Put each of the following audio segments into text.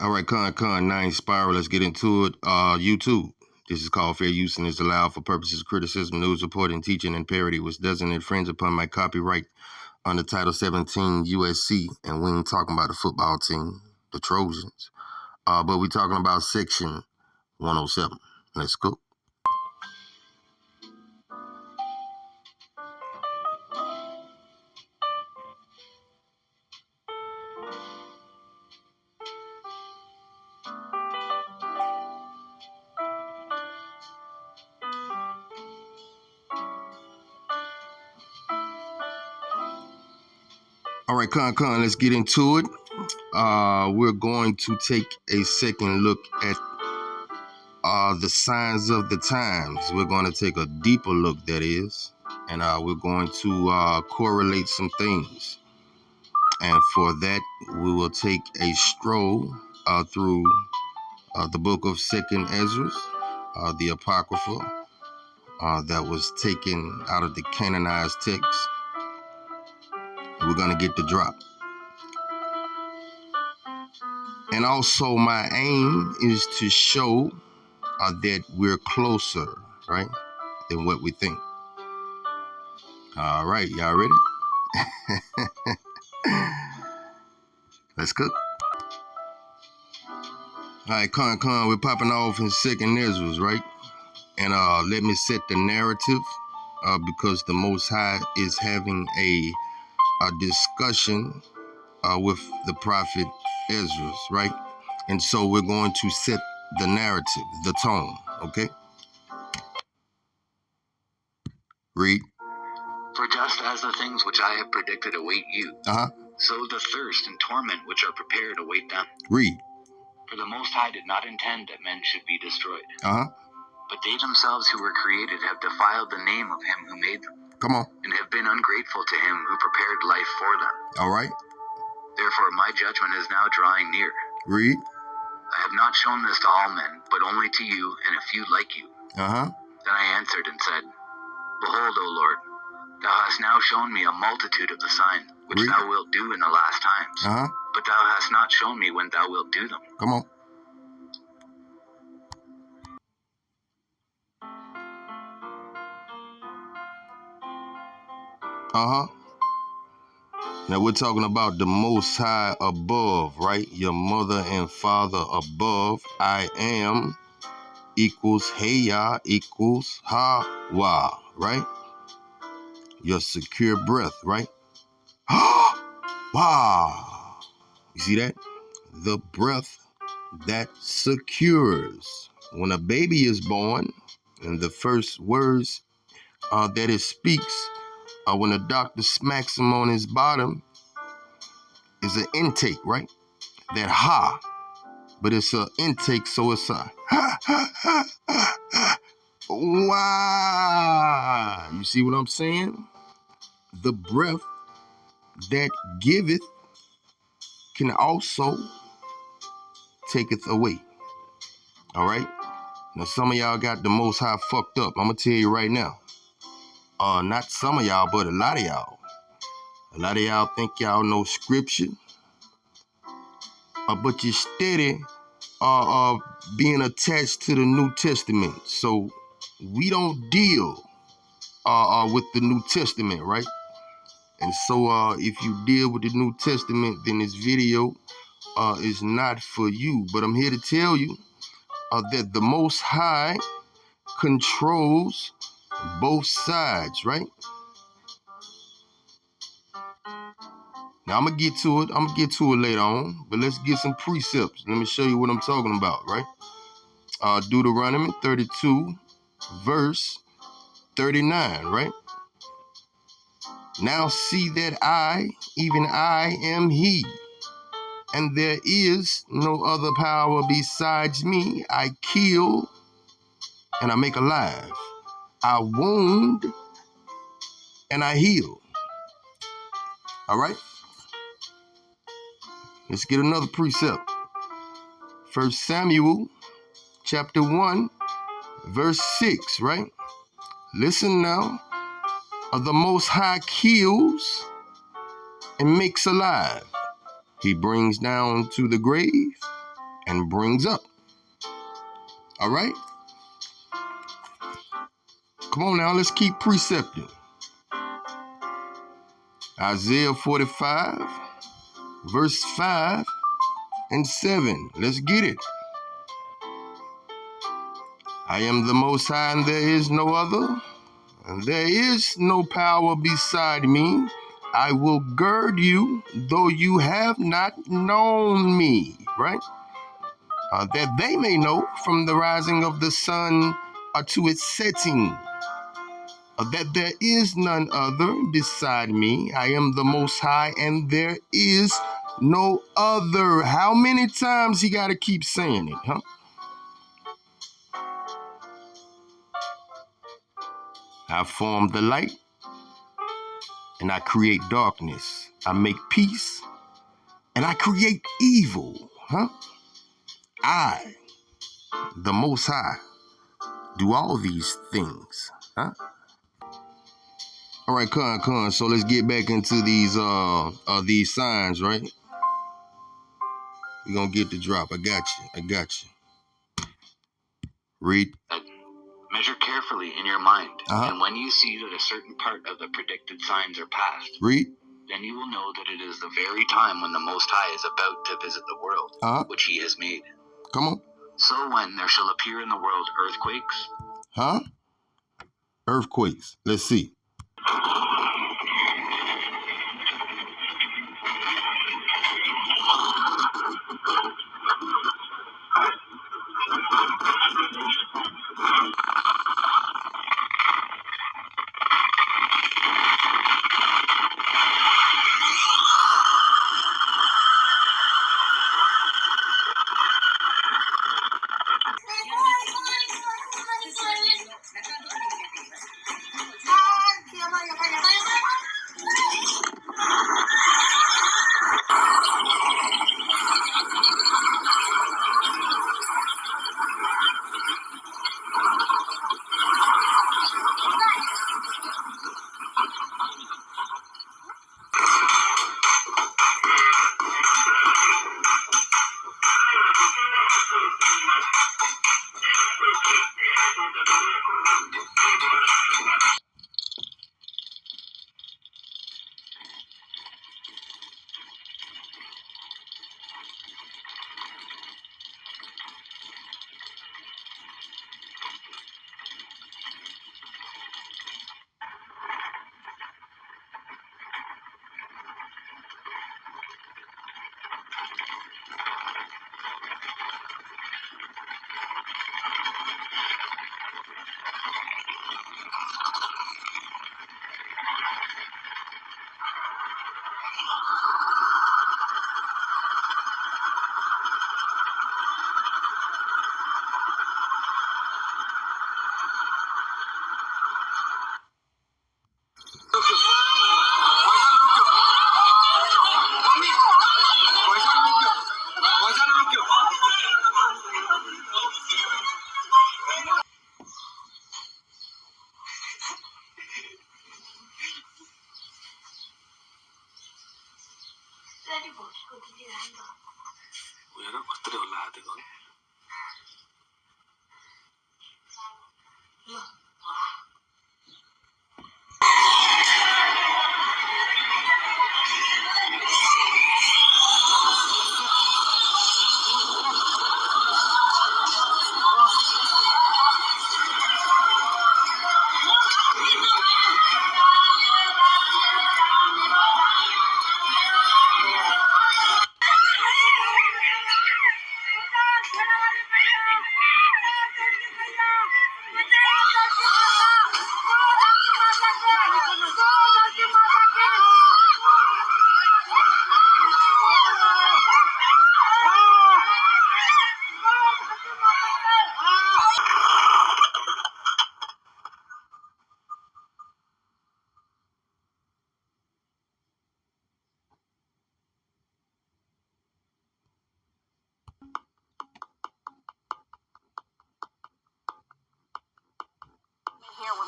All right, Nine Spiral. Let's get into it. YouTube. This is called fair use and is allowed for purposes of criticism, news reporting, teaching, and parody, which doesn't infringe upon my copyright under Title 17 USC. And we ain't talking about the football team, the Trojans. But we're talking about Section 107. Let's go. All right, let's get into it. We're going to take a second look at the signs of the times. We're going to take a deeper look, that is, and we're going to correlate some things. And for that, we will take a stroll through the book of Second Ezra, the Apocrypha that was taken out of the canonized text. We're going to get the drop. And also my aim is to show that we're closer, right, than what we think. All right, y'all ready? Let's cook. All right, we're popping off in Second Ezra, right? And let me set the narrative because the Most High is having a discussion with the prophet Ezra, right? And so we're going to set the narrative, the tone, okay? Read. For just as the things which I have predicted await you, so the thirst and torment which are prepared await them. Read. For the Most High did not intend that men should be destroyed. But they themselves who were created have defiled the name of him who made them. Come on. And have been ungrateful to him who prepared life for them. All right. Therefore my judgment is now drawing near. Read. I have not shown this to all men, but only to you and a few like you. Then I answered and said, Behold, O Lord, thou hast now shown me a multitude of the signs which thou wilt do in the last times. But thou hast not shown me when thou wilt do them. Come on. Now we're talking about the Most High above, right? Your mother and father above. I am equals Heya equals Hawa, right? Your secure breath, right? Wow. You see that? The breath that secures. When a baby is born, and the first words that it speaks, when a doctor smacks him on his bottom, is an intake, right? That ha, but it's an intake, so it's a ha. Wow. You see what I'm saying? The breath that giveth can also taketh away. All right? Now, some of y'all got the Most High fucked up. I'm going to tell you right now. Not some of y'all, but a lot of y'all. A lot of y'all think y'all know scripture. But you're steady being attached to the New Testament. So we don't deal with the New Testament, right? And so if you deal with the New Testament, then this video is not for you. But I'm here to tell you that the Most High controls both sides, right? Now, I'm going to get to it. I'm going to get to it later on. But let's get some precepts. Let me show you what I'm talking about, right? Deuteronomy 32, verse 39, right? Now see that I, even I, am he, and there is no other power besides me. I kill and I make alive. I wound and I heal. All right? Let's get another precept. 1 Samuel chapter 1, verse 6, right? Listen now. The Most High kills and makes alive. He brings down to the grave and brings up. All right? Come on now, let's keep precepting. Isaiah 45, verse 5 and 7. Let's get it. I am the Most High, and there is no other, and there is no power beside me. I will gird you, though you have not known me, right? That they may know from the rising of the sun to its setting, that there is none other beside me. I am the Most High, and there is no other. How many times he got to keep saying it, huh? I form the light, and I create darkness. I make peace, and I create evil, huh? I, the Most High, do all these things, huh? All right, come. So let's get back into these signs, right? We're gonna get the drop. I got you. Read. Measure carefully in your mind, and when you see that a certain part of the predicted signs are past, read. Then you will know that it is the very time when the Most High is about to visit the world, which he has made. Come on. So when there shall appear in the world earthquakes. Earthquakes. Let's see.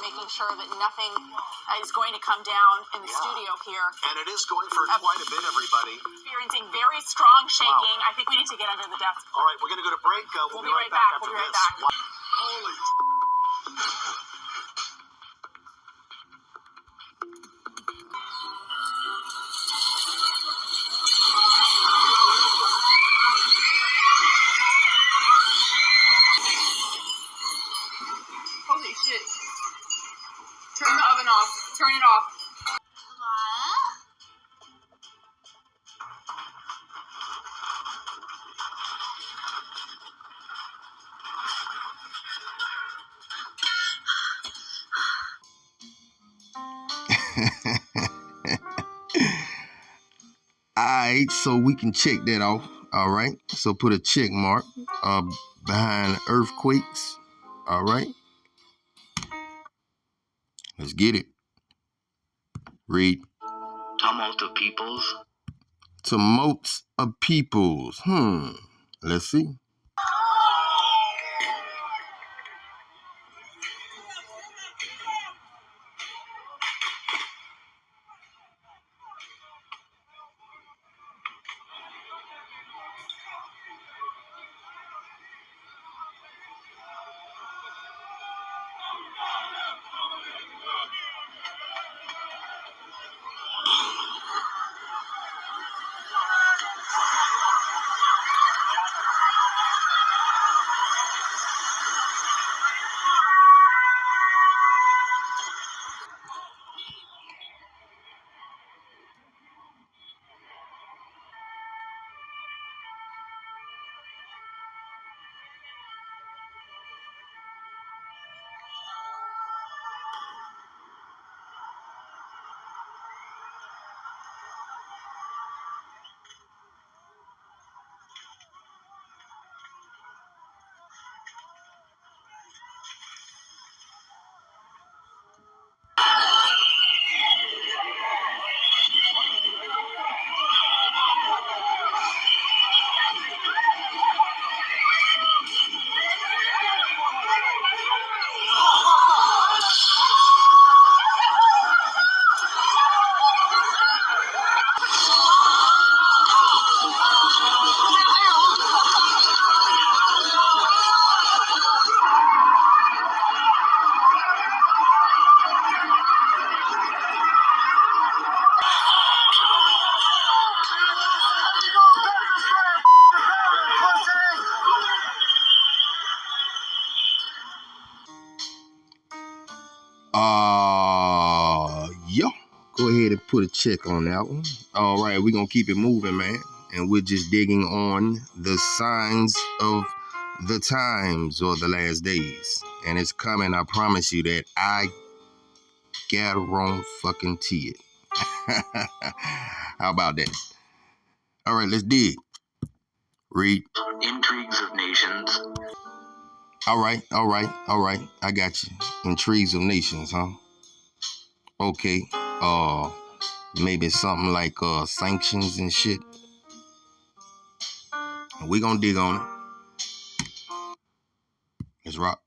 making sure that nothing is going to come down in the studio here. And it is going for quite a bit, everybody. Experiencing very strong shaking. Wow. I think we need to get under the desk. All right, we're going to go to break. We'll be right back after this. Wow. Holy. Holy shit. Turn the oven off. Turn it off. Alright, so we can check that off. Alright, so put a check mark behind earthquakes. Alright, let's get it. Read. Tumult of peoples. Tumults of peoples. Let's see. Yeah. Go ahead and put a check on that one. All right, we're gonna keep it moving, man. And we're just digging on the signs of the times or the last days. And it's coming, I promise you that I guarantee it. How about that? All right, let's dig. Read. Intrigues of nations. All right. I got you. Intrigues of nations, huh? Okay. Maybe something like sanctions and shit. We gonna dig on it. Let's rock.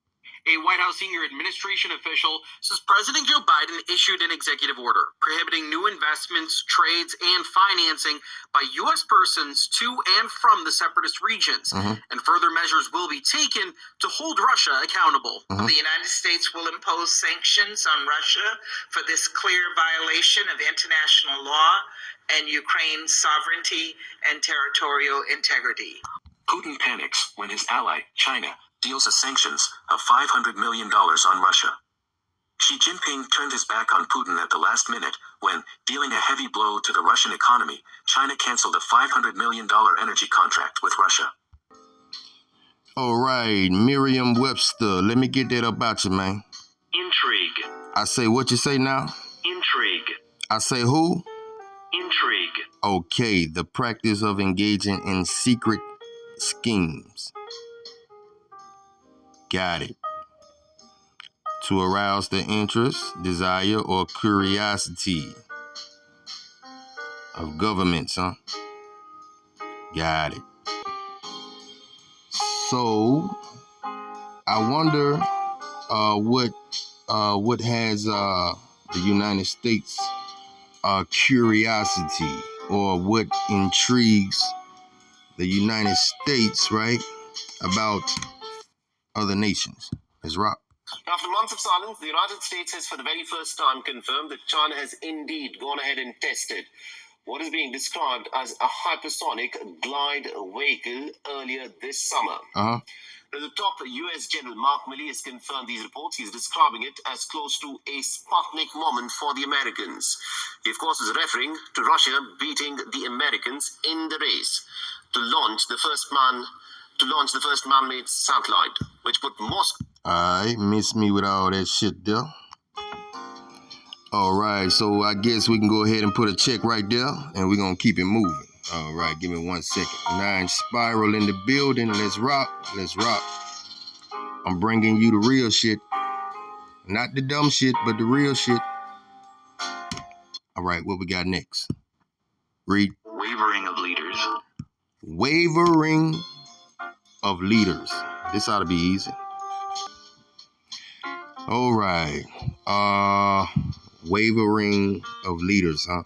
A White House senior administration official says President Joe Biden issued an executive order prohibiting new investments, trades, and financing by U.S. persons to and from the separatist regions. And further measures will be taken to hold Russia accountable. The United States will impose sanctions on Russia for this clear violation of international law and Ukraine's sovereignty and territorial integrity. Putin panics when his ally, China, deals sanctions of $500 million on Russia. Xi Jinping turned his back on Putin at the last minute when, dealing a heavy blow to the Russian economy, China canceled a $500 million energy contract with Russia. All right, Merriam-Webster. Let me get that about you, man. Intrigue. I say what you say now? Intrigue. I say who? Intrigue. Okay, the practice of engaging in secret schemes. Got it. To arouse the interest, desire, or curiosity of governments, huh? Got it. So, I wonder what what has the United States curiosity, or what intrigues the United States, right, about other nations? Let's rock. After months of silence, the United States has for the very first time confirmed that China has indeed gone ahead and tested what is being described as a hypersonic glide vehicle earlier this summer. The top U.S. General Mark Milley has confirmed these reports. He's describing it as close to a Sputnik moment for the Americans. He, of course, is referring to Russia beating the Americans in the race to launch the first man-made satellite, which put Moscow. Alright, miss me with all that shit there. Alright, so I guess we can go ahead and put a check right there, and we're gonna keep it moving. Alright, give me 1 second. 9 Spiral in the building. Let's rock. Let's rock. I'm bringing you the real shit. Not the dumb shit, but the real shit. Alright, what we got next? Read. Wavering of leaders. Wavering of leaders. This ought to be easy. Alright. Wavering of leaders, huh?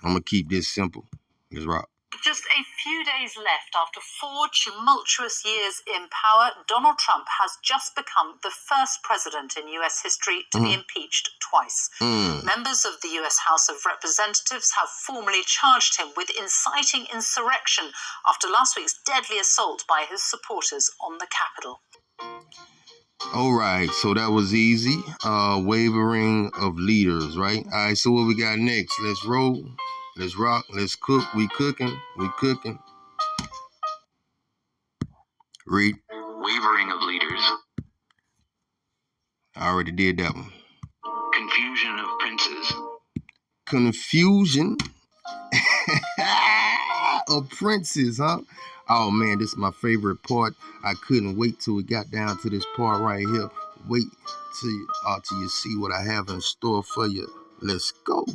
I'm gonna keep this simple. Let's rock. Just a few days left after 4 tumultuous years in power, Donald Trump has just become the first president in U.S. history to be impeached twice. Members of the U.S. House of Representatives have formally charged him with inciting insurrection after last week's deadly assault by his supporters on the Capitol. All right, so that was easy. Wavering of leaders, right? All right, so what we got next? Let's roll. Let's rock. Let's cook. We cooking. Read. Wavering of leaders. I already did that one. Confusion of princes. Confusion of princes, huh? Oh man, this is my favorite part. I couldn't wait till we got down to this part right here. Wait till you see what I have in store for you. Let's go.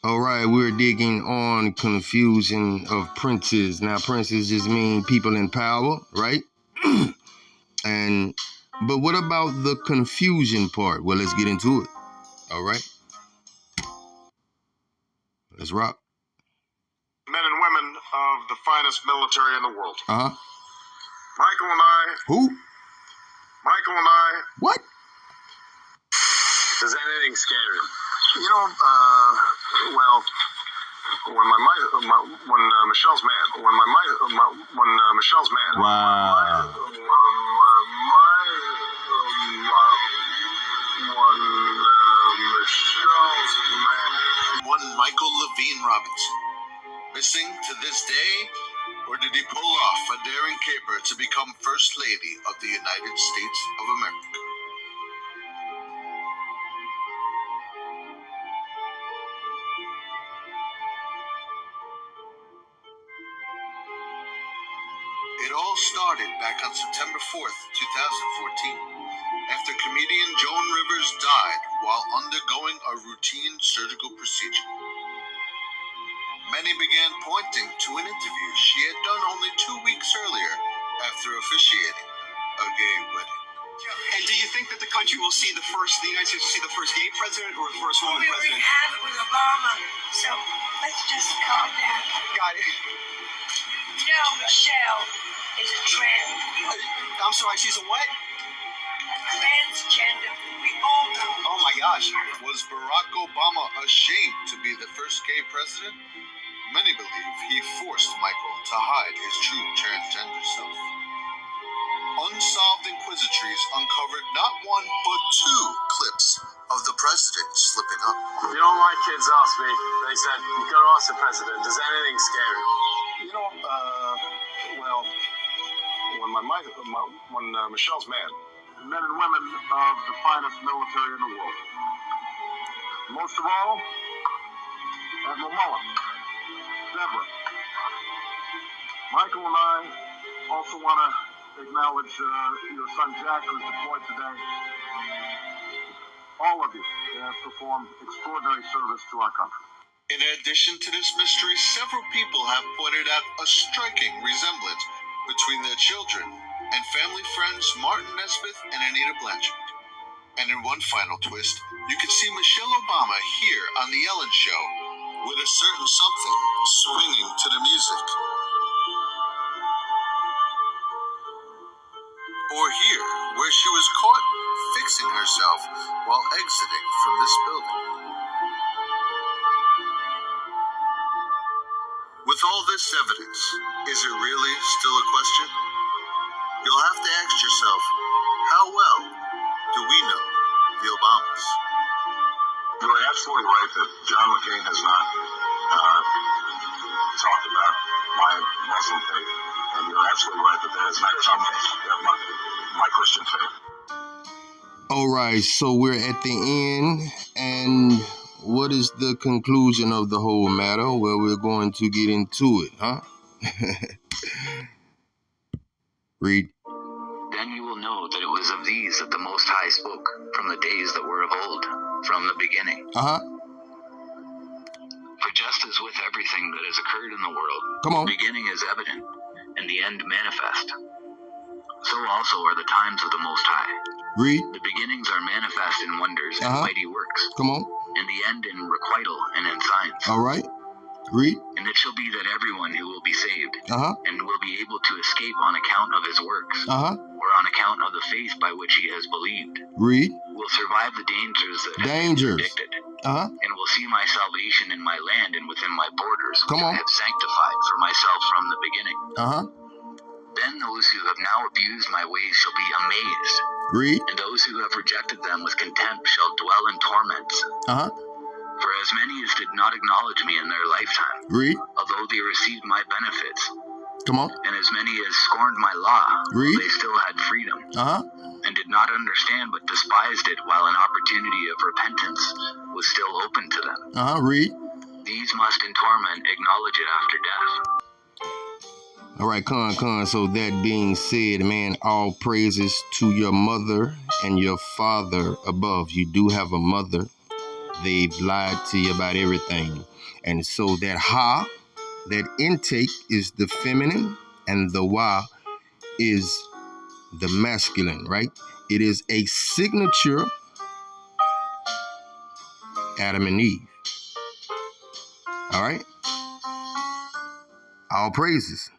All right, we're digging on confusion of princes. Now, princes just mean people in power, right? But what about the confusion part? Well, let's get into it. All right. Let's rock. Men and women of the finest military in the world. Michael and I. Who? Michael and I. What? Does anything scare him? You know, well, when Michelle's mad. When Michelle's mad. Wow. One Michael Levine Robinson. Missing to this day? Or did he pull off a daring caper to become First Lady of the United States of America? It all started back on September 4th, 2014, after comedian Joan Rivers died while undergoing a routine surgical procedure. Many began pointing to an interview she had done only 2 weeks earlier after officiating a gay wedding. And do you think that the country will see the United States will see the first gay president or the first woman president? We already have it with Obama, so let's just calm down. Got it. No, Michelle is a trans. I'm sorry, she's a what? A transgender. We all know. Oh my gosh. Was Barack Obama ashamed to be the first gay president? Many believe he forced Michael to hide his true transgender self. Unsolved inquisitories uncovered not one but 2 clips of the president slipping up. You know, my kids asked me, they said, you got to ask the president, does anything scare him? You know, well, when Michelle's mad, men and women of the finest military in the world. Most of all, Admiral Mullen, Deborah. Michael and I also want to acknowledge your son Jack, who's deployed today. All of you have performed extraordinary service to our country. In addition to this mystery, several people have pointed out a striking resemblance between their children and family friends Martin Nesbitt and Anita Blanchard. And in one final twist, you can see Michelle Obama here on The Ellen Show with a certain something swinging to the music. Or here, where she was caught fixing herself while exiting from this building. With all this evidence, is it really still a question? You'll have to ask yourself, how well do we know the Obamas? You are absolutely right that John McCain has not talked about my Muslim faith, and you're absolutely right that that is not my Christian faith. All right, so we're at the end, and what is the conclusion of the whole matter? Well, we're going to get into it, huh? Read. Then you will know that it was of these that the Most High spoke, from the days that were of old, from the beginning. For just as with everything that has occurred in the world, the beginning is evident, and the end manifest. So also are the times of the Most High. Read. The beginnings are manifest in wonders and mighty works. And the end in requital and in signs. All right. Read. And it shall be that everyone who will be saved and will be able to escape on account of his works or on account of the faith by which he has believed will survive the dangers that have been predicted and will see my salvation in my land and within my borders, which I have sanctified for myself from the beginning. Then those who have now abused my ways shall be amazed. Read. And those who have rejected them with contempt shall dwell in torments. For as many as did not acknowledge me in their lifetime, although they received my benefits, and as many as scorned my law, they still had freedom, and did not understand but despised it while an opportunity of repentance was still open to them. These must in torment acknowledge it after death. All right, Con. So that being said, man, all praises to your mother and your father above. You do have a mother. They've lied to you about everything. And so that ha, that intake is the feminine, and the wa is the masculine, right? It is a signature Adam and Eve. All right? All praises.